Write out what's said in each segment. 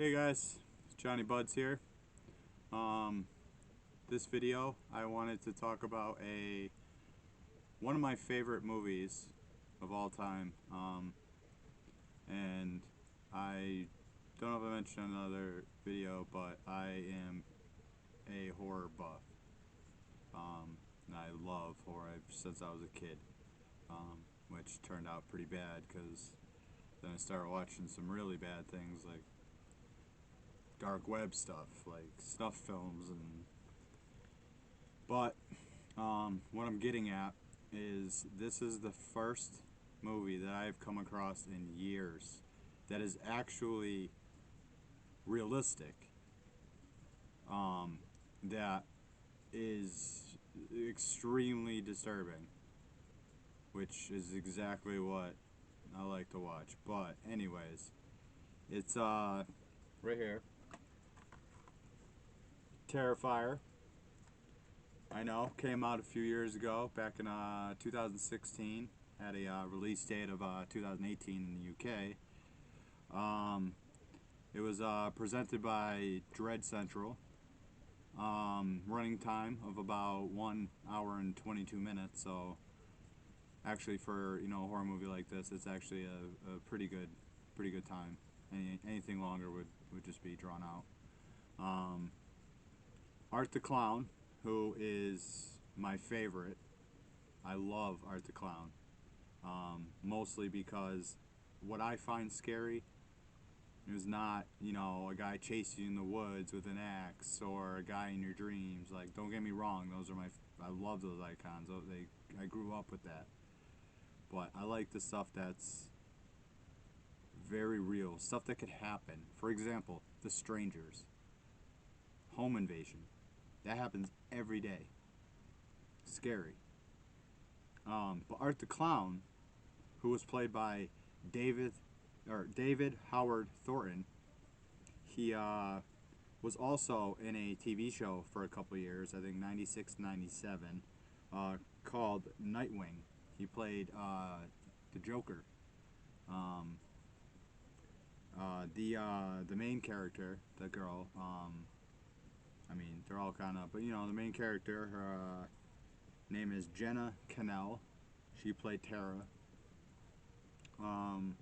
Hey guys, it's Johnny Buds here. Um, this video I wanted to talk about one of my favorite movies of all time. And I don't know if I mentioned in another video, but I am a horror buff. And I love horror since I was a kid, which turned out pretty bad because then I started watching some really bad things like dark web stuff, like snuff films and But what I'm getting at is this is the first movie that I've come across in years that is actually realistic. That is extremely disturbing, which is exactly what I like to watch. But anyways, it's right here, Terrifier. I know, came out a few years ago, back in 2016. Had a release date of 2018 in the UK. It was presented by Dread Central. Running time of about 1 hour and 22 minutes. So actually, for a horror movie like this, it's actually a pretty good time. Anything longer would just be drawn out. Art the Clown, who is my favorite. I love Art the Clown. Mostly because what I find scary is not, a guy chasing you in the woods with an axe or a guy in your dreams. Like, don't get me wrong, those are I love those icons. I grew up with that. But I like the stuff that's very real, stuff that could happen. For example, The Strangers, home invasion. That happens every day. Scary. But Art the Clown, who was played by David Howard Thornton. He was also in a TV show for a couple years, I think 96, 97, called Nightwing. He played the Joker. The main character, the girl. I mean, they're all kind of, but the main character, her name is Jenna Cannell. She played Tara. And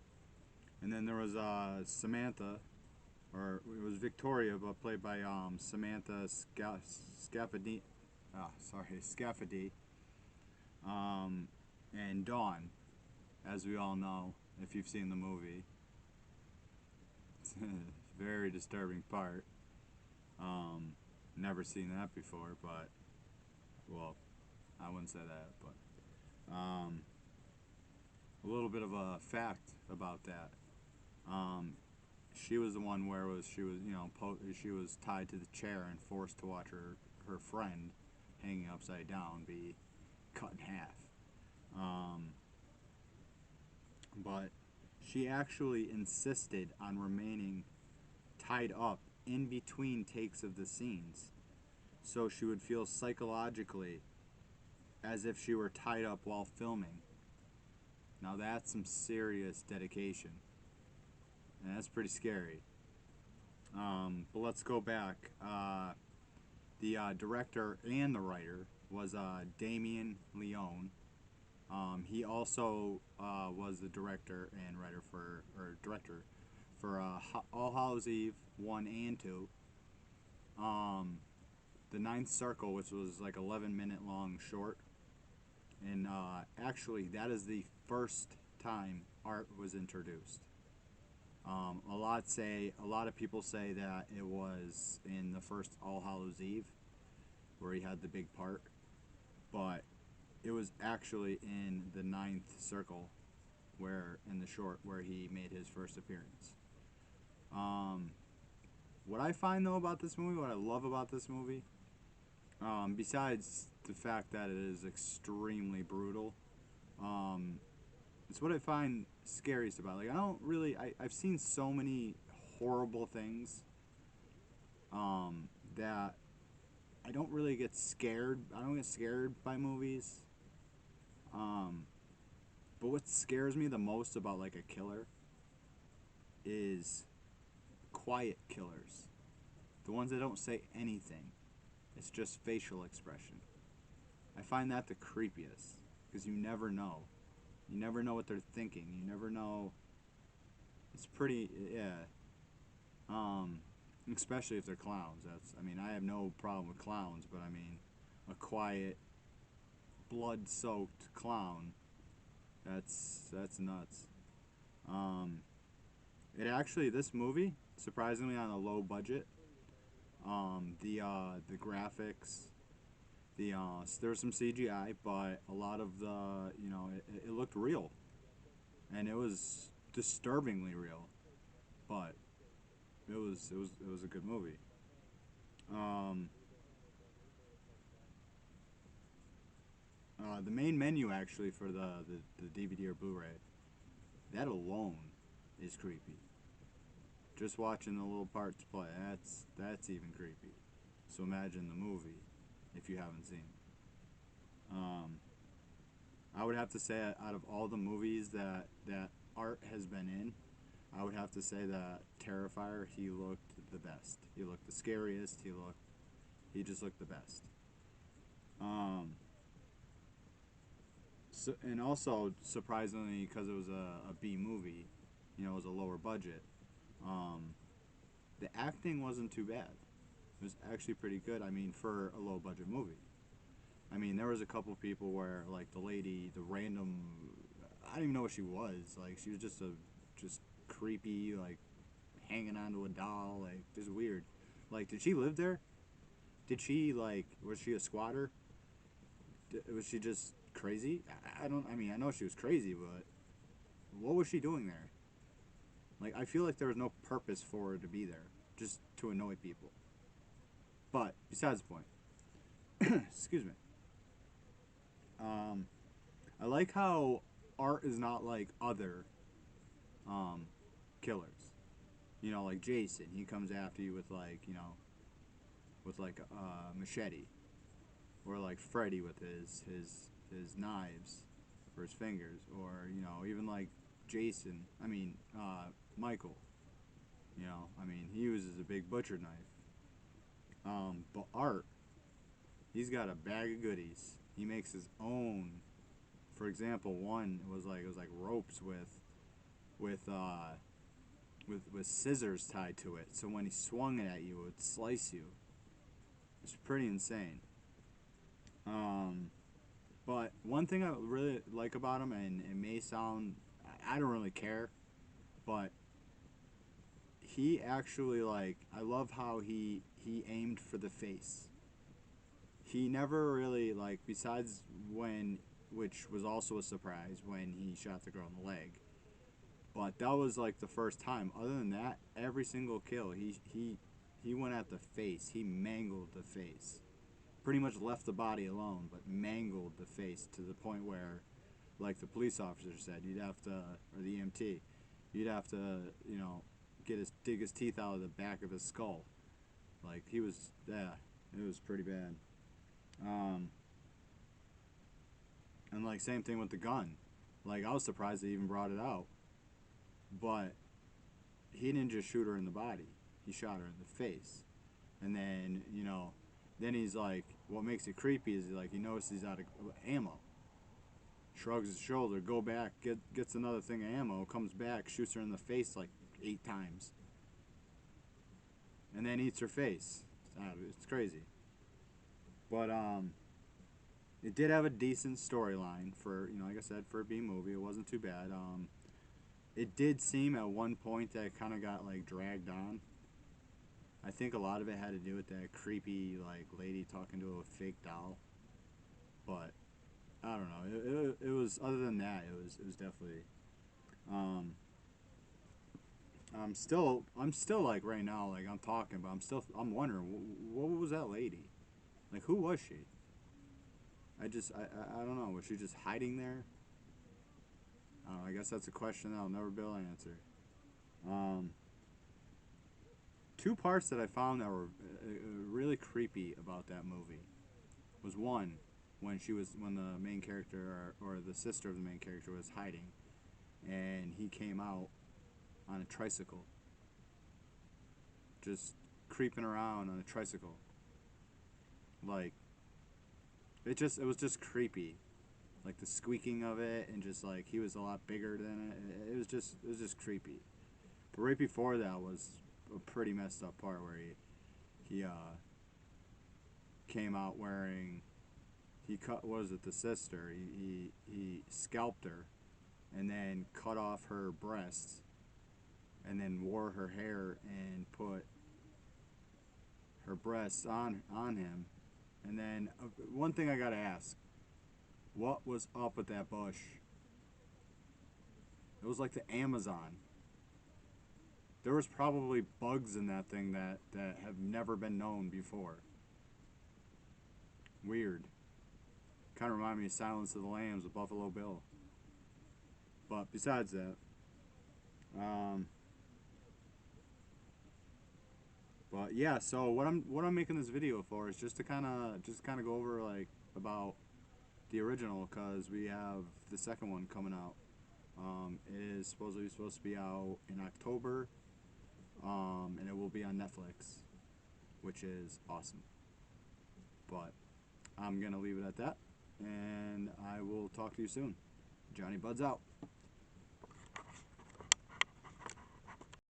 then there was Samantha, or it was Victoria, but played by Samantha Scafidi. Scafidi. And Dawn, as we all know, if you've seen the movie. It's a very disturbing part. Never seen that before, but, well, I wouldn't say that, but a little bit of a fact about that. She was the one where she was tied to the chair and forced to watch her friend hanging upside down be cut in half. But she actually insisted on remaining tied up in between takes of the scenes, so she would feel psychologically as if she were tied up while filming. Now that's some serious dedication, and that's pretty scary. But let's go back. The director and the writer was Damien Leone. He also was the director and writer for All Hallows Eve 1 and 2. The Ninth Circle, which was like 11-minute long short. And actually, that is the first time art was introduced. A lot of people say that it was in the first All Hallows Eve, where he had the big part, but it was actually in the Ninth Circle, in the short, where he made his first appearance. What I find though about this movie, what I love about this movie, besides the fact that it is extremely brutal, it's what I find scariest about it. Like, I've seen so many horrible things that I don't really get scared. I don't get scared by movies. But what scares me the most about like a killer is quiet killers, the ones that don't say anything. It's just facial expression. I find that the creepiest because you never know. You never know what they're thinking. You never know. It's pretty, yeah. Um, Especially if they're clowns. I mean, I have no problem with clowns, but I mean, a quiet, blood-soaked clown. That's nuts. Um, this movie, surprisingly on a low budget. The graphics, there was some CGI, but a lot of it looked real, and it was disturbingly real, but it was a good movie. Um, the main menu actually for the DVD or Blu-ray, that alone is creepy. Just watching the little parts play, that's even creepy. So imagine the movie if you haven't seen it. I would have to say out of all the movies that Art has been in, I would have to say that Terrifier, he looked the best. He looked the scariest. He just looked the best. Um, and also surprisingly, because it was a B movie, it was a lower budget. Um, the acting wasn't too bad. It was actually pretty good. I mean, for a low budget movie. I mean, there was a couple people where like the lady, the random, I don't even know what she was. Like she was just creepy, like hanging onto a doll, like just weird. Like, did she live there? Did she was she a squatter? Was she just crazy? I don't. I mean, I know she was crazy, but what was she doing there? Like, I feel like there was no purpose for her to be there, just to annoy people. But besides the point. Excuse me. Um, I like how Art is not like other um, killers. Like Jason, he comes after you with a machete, or like Freddy with his knives for his fingers, or even like Jason. I mean Michael. I mean he uses a big butcher knife. But Art, he's got a bag of goodies. He makes his own. For example, one it was like ropes with uh with scissors tied to it. So when he swung it at you, it would slice you. It's pretty insane. Um, but one thing I really like about him, and it may sound, I don't really care, but he actually I love how he aimed for the face. He never really besides when, which was also a surprise when he shot the girl in the leg. But that was like the first time. Other than that, every single kill, he went at the face. He mangled the face. Pretty much left the body alone, but mangled the face to the point where, like the police officer said, you'd have to, or the EMT, you'd have to, dig his teeth out of the back of his skull. Like he was, yeah, it was pretty bad. Um, and like same thing with the gun. Like I was surprised they even brought it out, but he didn't just shoot her in the body. He shot her in the face, and then he's like, what makes it creepy is he notices he's out of ammo. Shrugs his shoulder, go back, gets another thing of ammo, comes back, shoots her in the face like 8 times, and then eats her face. It's crazy. But it did have a decent storyline for like I said, for a B movie. It wasn't too bad. It did seem at one point that it kind of got dragged on. I think a lot of it had to do with that creepy lady talking to a fake doll. But I don't know. It was, other than that, it was definitely. Um, I'm still right now, I'm talking, but I'm wondering what was that lady, who was she? I don't know. Was she just hiding there? I don't know, I guess that's a question that I'll never be able to answer. Um, Two parts that I found that were really creepy about that movie was one, when the main character, or the sister of the main character, was hiding, and he came out on a tricycle. just creeping around on a tricycle. Like, it was just creepy. Like the squeaking of it, and just like he was a lot bigger than it. It was just creepy. But right before that was a pretty messed up part where he came out wearing, he cut, what was it, the sister, he scalped her and then cut off her breasts and then wore her hair and put her breasts on him. And then one thing I gotta ask, what was up with that bush? It was like the Amazon. There was probably bugs in that thing that have never been known before. Weird. Kind of remind me of Silence of the Lambs with Buffalo Bill. But besides that, but yeah. So what I'm making this video for is just to kind of go over like about the original, because we have the second one coming out. It is supposed to be out in October, and it will be on Netflix, which is awesome. But I'm gonna leave it at that, and I will talk to you soon. Johnny Buds out.